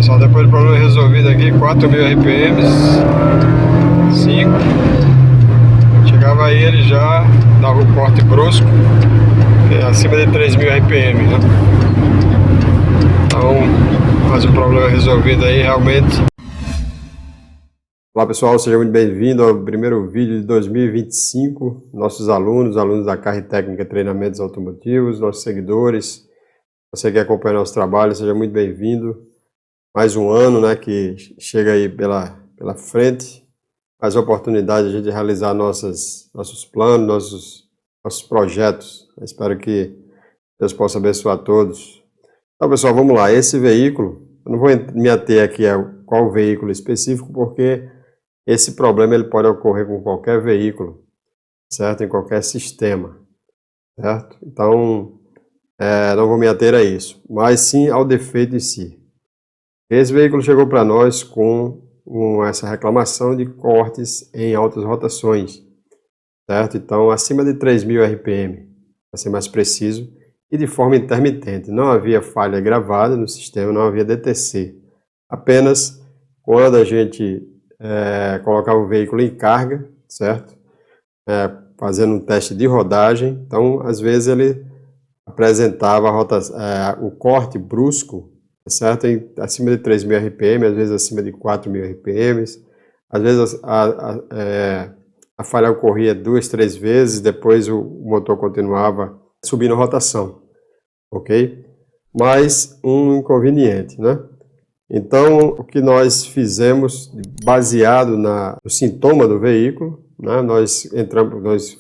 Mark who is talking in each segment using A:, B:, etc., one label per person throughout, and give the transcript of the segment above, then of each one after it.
A: pessoal, depois do problema resolvido aqui, 4.000 RPMs, 5. Chegava aí, ele já dava o corte brusco, acima de 3.000 RPM, né? Então, mais um problema resolvido aí, realmente. Olá pessoal, seja muito bem-vindo ao primeiro vídeo de 2025. Nossos alunos da Carre Técnica Treinamentos Automotivos, nossos seguidores, você que acompanha nosso trabalho, seja muito bem-vindo. Mais um ano, né, que chega aí pela frente, mais oportunidade de a gente realizar nossos planos, nossos projetos. Eu espero que Deus possa abençoar todos. Então pessoal, vamos lá, esse veículo, eu não vou me ater aqui a qual veículo específico, porque esse problema ele pode ocorrer com qualquer veículo, certo? Em qualquer sistema, certo? Então, não vou me ater a isso, mas sim ao defeito em si. Esse veículo chegou para nós com essa reclamação de cortes em altas rotações, certo? Então, acima de 3.000 RPM, para ser mais preciso, e de forma intermitente. Não havia falha gravada no sistema, não havia DTC. Apenas quando a gente colocava o veículo em carga, certo? Fazendo um teste de rodagem, então às vezes ele apresentava o corte brusco, certo? Acima de 3.000 RPM, às vezes acima de 4.000 RPM, às vezes a falha ocorria 2, 3 vezes, depois o motor continuava subindo a rotação, ok? Mais um inconveniente, né? Então, o que nós fizemos, baseado no sintoma do veículo, né, nós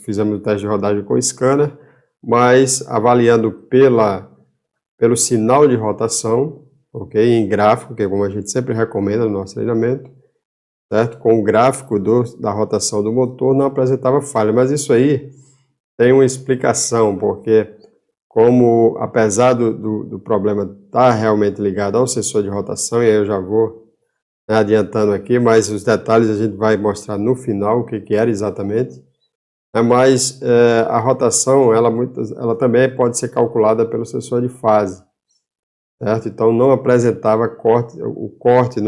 A: fizemos o teste de rodagem com o scanner, mas avaliando pelo sinal de rotação, ok, em gráfico, que é como a gente sempre recomenda no nosso treinamento, certo? Com o gráfico da rotação do motor não apresentava falha, mas isso aí tem uma explicação, porque como, apesar do problema estar realmente ligado ao sensor de rotação, e aí eu já vou, né, adiantando aqui, mas os detalhes a gente vai mostrar no final o que era exatamente. Mas a rotação, ela também pode ser calculada pelo sensor de fase, certo? Então não apresentava o corte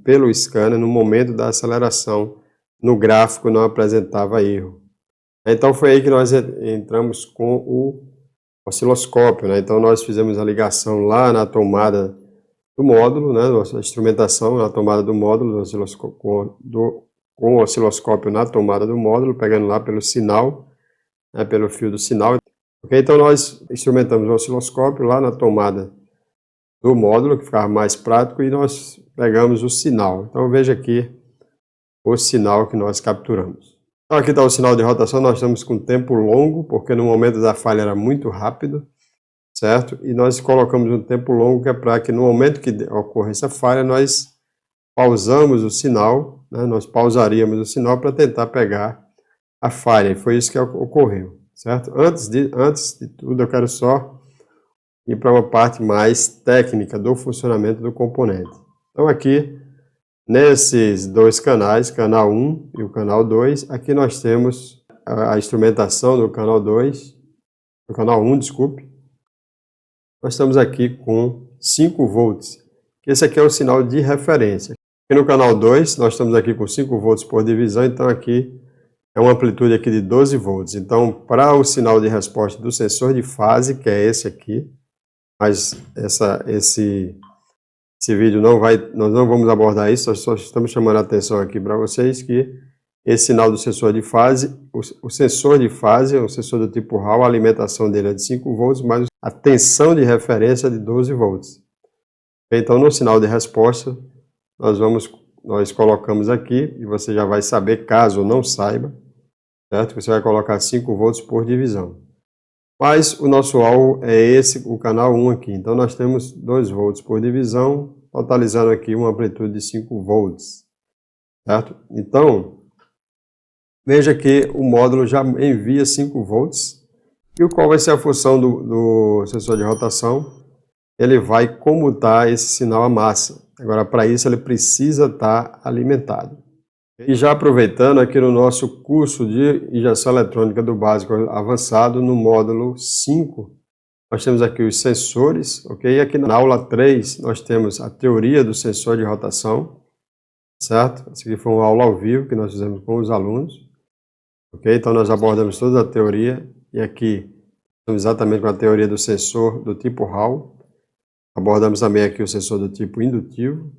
A: pelo scanner no momento da aceleração, no gráfico não apresentava erro. Então foi aí que nós entramos com o osciloscópio, né? Então nós fizemos a ligação lá na tomada do módulo, né? A instrumentação na tomada do módulo, com o osciloscópio na tomada do módulo, pegando lá pelo sinal, né? Pelo fio do sinal. Okay? Então nós instrumentamos o osciloscópio lá na tomada do módulo, que ficava mais prático, e nós pegamos o sinal. Então veja aqui o sinal que nós capturamos. Então aqui está o sinal de rotação, nós estamos com tempo longo, porque no momento da falha era muito rápido, certo? E nós colocamos um tempo longo, que é para que no momento que ocorre essa falha, nós pausamos o sinal, né? Nós pausaríamos o sinal para tentar pegar a falha, e foi isso que ocorreu, certo? Antes de tudo, eu quero só ir para uma parte mais técnica do funcionamento do componente. Então aqui, nesses dois canais, canal 1 e o canal 2, aqui nós temos a instrumentação do canal 2, do canal 1, desculpe. Nós estamos aqui com 5 volts, que esse aqui é o sinal de referência. Aqui no canal 2, nós estamos aqui com 5 volts por divisão, então aqui é uma amplitude aqui de 12 volts. Então, para o sinal de resposta do sensor de fase, que é esse aqui, mas esse vídeo nós não vamos abordar isso, nós só estamos chamando a atenção aqui para vocês que esse sinal do sensor de fase, o sensor de fase é um sensor do tipo RAW, a alimentação dele é de 5 volts, mas a tensão de referência é de 12 volts. Então no sinal de resposta nós colocamos aqui, e você já vai saber, caso não saiba, certo? Você vai colocar 5 volts por divisão. Mas o nosso alvo é o canal 1 aqui. Então nós temos 2 volts por divisão, totalizando aqui uma amplitude de 5 volts. Certo? Então, veja que o módulo já envia 5 volts. E qual vai ser a função do sensor de rotação? Ele vai comutar esse sinal à massa. Agora, para isso, ele precisa estar alimentado. E já aproveitando aqui no nosso curso de injeção eletrônica do básico avançado, no módulo 5, Nós temos aqui os sensores, ok? E aqui na aula 3 nós temos a teoria do sensor de rotação, certo? Essa aqui foi uma aula ao vivo que nós fizemos com os alunos, ok? Então nós abordamos toda a teoria e aqui estamos exatamente com a teoria do sensor do tipo Hall. Abordamos também aqui o sensor do tipo indutivo,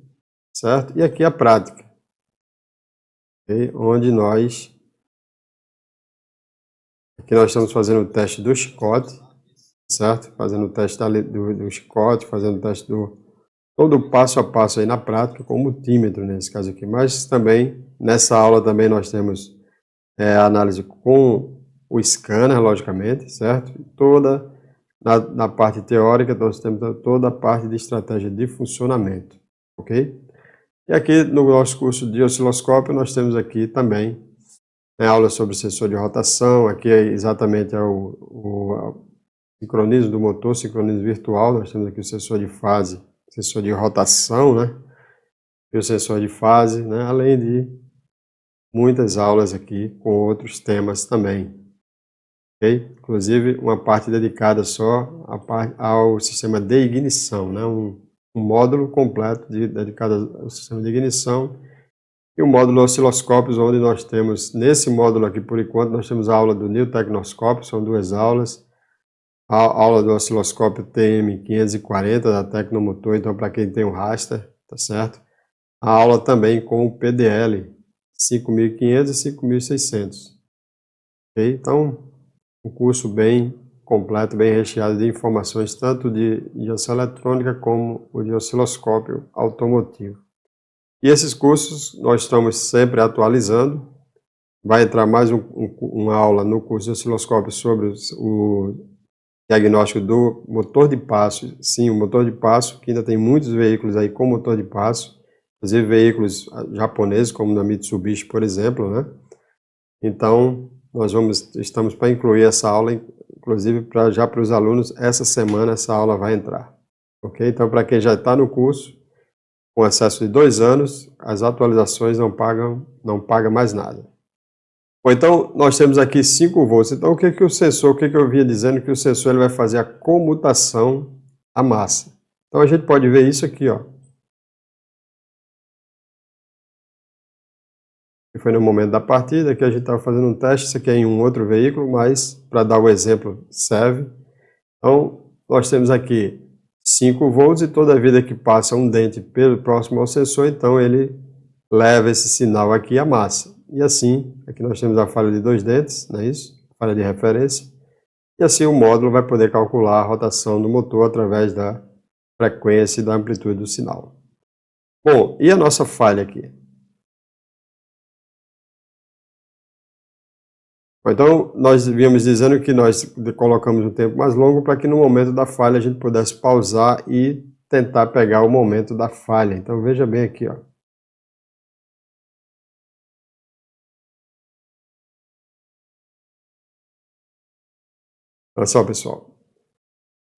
A: certo? E aqui a prática, okay? Onde aqui nós estamos fazendo o teste do chicote, certo? Fazendo o teste do chicote, fazendo o teste todo o passo a passo aí na prática, com o multímetro nesse caso aqui. Mas também, nessa aula também nós temos a análise com o scanner, logicamente, certo? Toda, na parte teórica, nós temos toda a parte de estratégia de funcionamento, ok? E aqui no nosso curso de osciloscópio, nós temos aqui também aula sobre sensor de rotação, aqui é exatamente o sincronismo do motor, sincronismo virtual, nós temos aqui o sensor de fase, sensor de rotação, né? E o sensor de fase, né? Além de muitas aulas aqui com outros temas também, ok? Inclusive uma parte dedicada só ao sistema de ignição, né? Um módulo completo dedicado ao sistema de ignição e o módulo osciloscópios, onde nós temos, nesse módulo aqui por enquanto, nós temos a aula do New Tecnoscópio, são 2 aulas, a aula do osciloscópio TM540 da Tecnomotor, então para quem tem o raster, tá certo? A aula também com o PDL 5500 e 5600, ok? Então, um curso bem completo, bem recheado de informações, tanto de injeção eletrônica como o de osciloscópio automotivo. E esses cursos nós estamos sempre atualizando. Vai entrar mais uma aula no curso de osciloscópio sobre o diagnóstico do motor de passo. Sim, o motor de passo, que ainda tem muitos veículos aí com motor de passo, inclusive veículos japoneses, como na Mitsubishi, por exemplo, né? Então, estamos para incluir essa aula, inclusive já para os alunos, essa semana essa aula vai entrar. Ok? Então, para quem já está no curso, com acesso de 2 anos, as atualizações não paga mais nada. Bom, então, nós temos aqui 5 volts. Então, o que eu vinha dizendo que o sensor ele vai fazer a comutação à massa. Então, a gente pode ver isso aqui, ó. Que foi no momento da partida, que a gente estava fazendo um teste, isso aqui é em um outro veículo, mas para dar o exemplo serve. Então, nós temos aqui 5 volts e toda vida que passa um dente próximo ao sensor, então ele leva esse sinal aqui à massa. E assim, aqui nós temos a falha de 2 dentes, não é isso? Falha de referência. E assim o módulo vai poder calcular a rotação do motor através da frequência e da amplitude do sinal. Bom, e a nossa falha aqui? Então, nós víamos dizendo que nós colocamos um tempo mais longo para que no momento da falha a gente pudesse pausar e tentar pegar o momento da falha. Então, veja bem aqui, ó. Olha só, pessoal.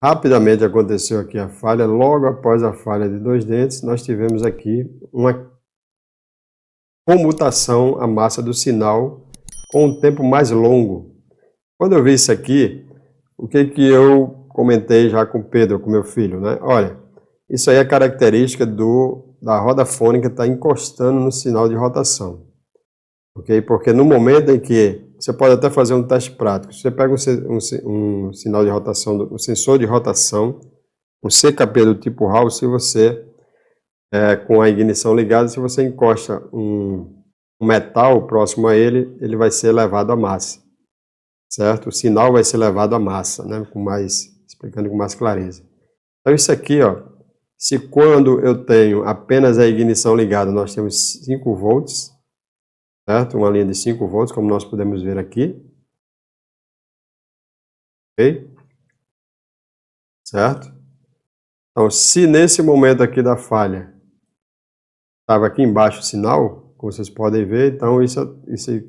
A: Rapidamente aconteceu aqui a falha. Logo após a falha de 2 dentes, nós tivemos aqui uma comutação à massa do sinal com um tempo mais longo. Quando eu vi isso aqui, o que eu comentei já com o Pedro, com meu filho, né? Olha, isso aí é característica da roda fônica estar encostando no sinal de rotação, ok? Porque no momento em que você pode até fazer um teste prático, você pega um sinal de rotação, um sensor de rotação, um CKP do tipo Hall, se você com a ignição ligada, se você encosta um metal próximo a ele, ele vai ser levado à massa, certo? O sinal vai ser levado à massa, né? Explicando com mais clareza. Então isso aqui, ó, se quando eu tenho apenas a ignição ligada, nós temos 5 volts, certo? Uma linha de 5 volts, como nós podemos ver aqui. Ok? Certo? Então, se nesse momento aqui da falha, estava aqui embaixo o sinal, como vocês podem ver, então isso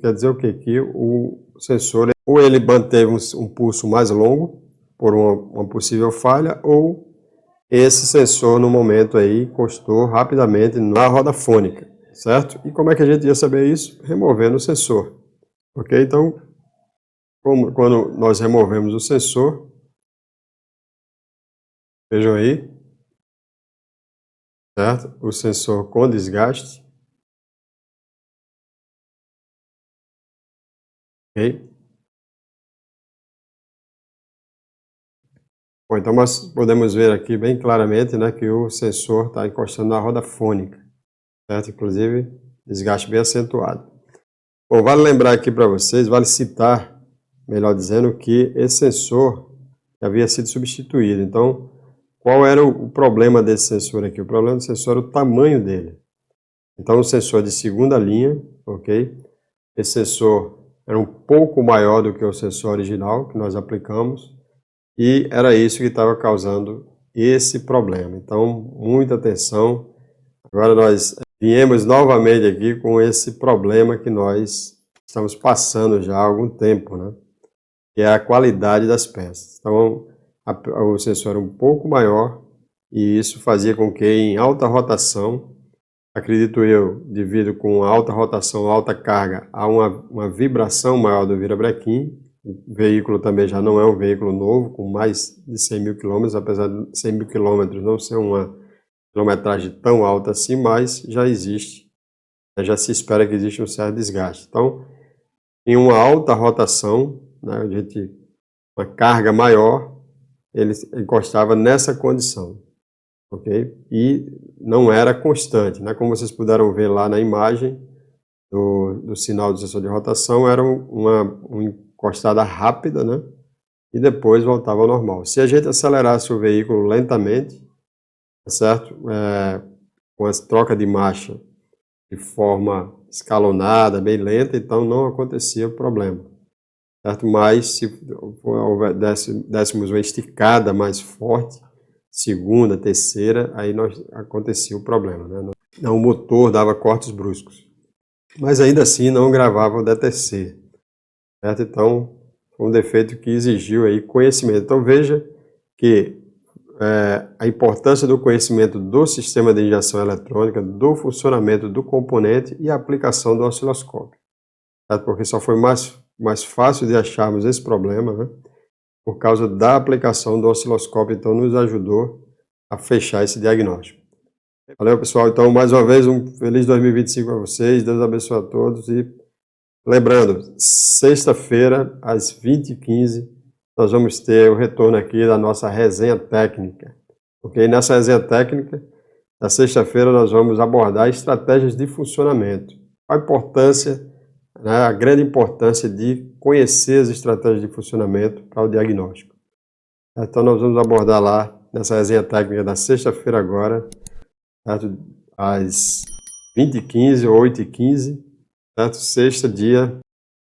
A: quer dizer o quê? Que o sensor, ou ele manteve um pulso mais longo, por uma possível falha, ou esse sensor no momento aí encostou rapidamente na roda fônica, certo? E como é que a gente ia saber isso? Removendo o sensor, ok? Então, quando nós removemos o sensor, Vejam aí, certo? O sensor com desgaste. Ok? Bom, então nós podemos ver aqui bem claramente, né, que o sensor está encostando na roda fônica, certo? Inclusive, desgaste bem acentuado. Bom, vale lembrar aqui para vocês, vale citar, melhor dizendo, que esse sensor havia sido substituído. Então, qual era o problema desse sensor aqui? O problema do sensor era o tamanho dele. Então, um sensor de segunda linha, ok? Esse sensor era um pouco maior do que o sensor original que nós aplicamos e era isso que estava causando esse problema. Então, muita atenção. Agora nós viemos novamente aqui com esse problema que nós estamos passando já há algum tempo, né? Que é a qualidade das peças. Então, o sensor era um pouco maior e isso fazia com que em alta rotação, acredito eu, devido com alta rotação, alta carga, há uma vibração maior do virabrequim. O veículo também já não é um veículo novo, com mais de 100 mil quilômetros, apesar de 100 mil quilômetros não ser uma quilometragem tão alta assim, mas já existe, já se espera que exista um certo desgaste. Então, em uma alta rotação, né, uma carga maior, ele encostava nessa condição, ok? E não era constante, né? Como vocês puderam ver lá na imagem do sinal do sensor de rotação, era uma encostada rápida, né? E depois voltava ao normal. Se a gente acelerasse o veículo lentamente, certo? Com a troca de marcha de forma escalonada, bem lenta, então não acontecia o problema, certo? Mas se dessemos uma esticada mais forte, segunda, terceira, aí acontecia o problema, né? O motor dava cortes bruscos, mas ainda assim não gravava o DTC, certo? Então, foi um defeito que exigiu aí conhecimento. Então veja que a importância do conhecimento do sistema de injeção eletrônica, do funcionamento do componente e a aplicação do osciloscópio, certo? Porque só foi mais fácil de acharmos esse problema, né? Por causa da aplicação do osciloscópio, então nos ajudou a fechar esse diagnóstico. Valeu, pessoal. Então, mais uma vez, um feliz 2025 a vocês. Deus abençoe a todos. E lembrando, sexta-feira, às 20h15, nós vamos ter o retorno aqui da nossa resenha técnica. Ok? Nessa resenha técnica, na sexta-feira, nós vamos abordar estratégias de funcionamento. A importância, né, a grande importância de conhecer as estratégias de funcionamento para o diagnóstico. Então, nós vamos abordar lá, nessa resenha técnica da sexta-feira agora, certo? Às 20h15 ou 8h15, certo?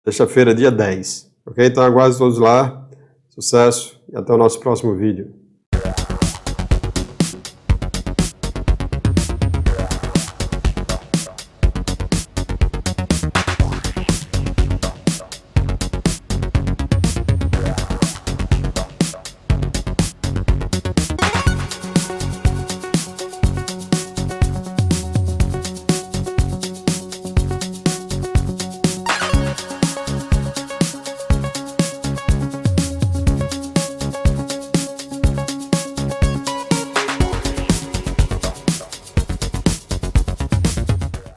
A: Sexta-feira, dia 10. Ok? Então, aguardo todos lá. Sucesso e até o nosso próximo vídeo.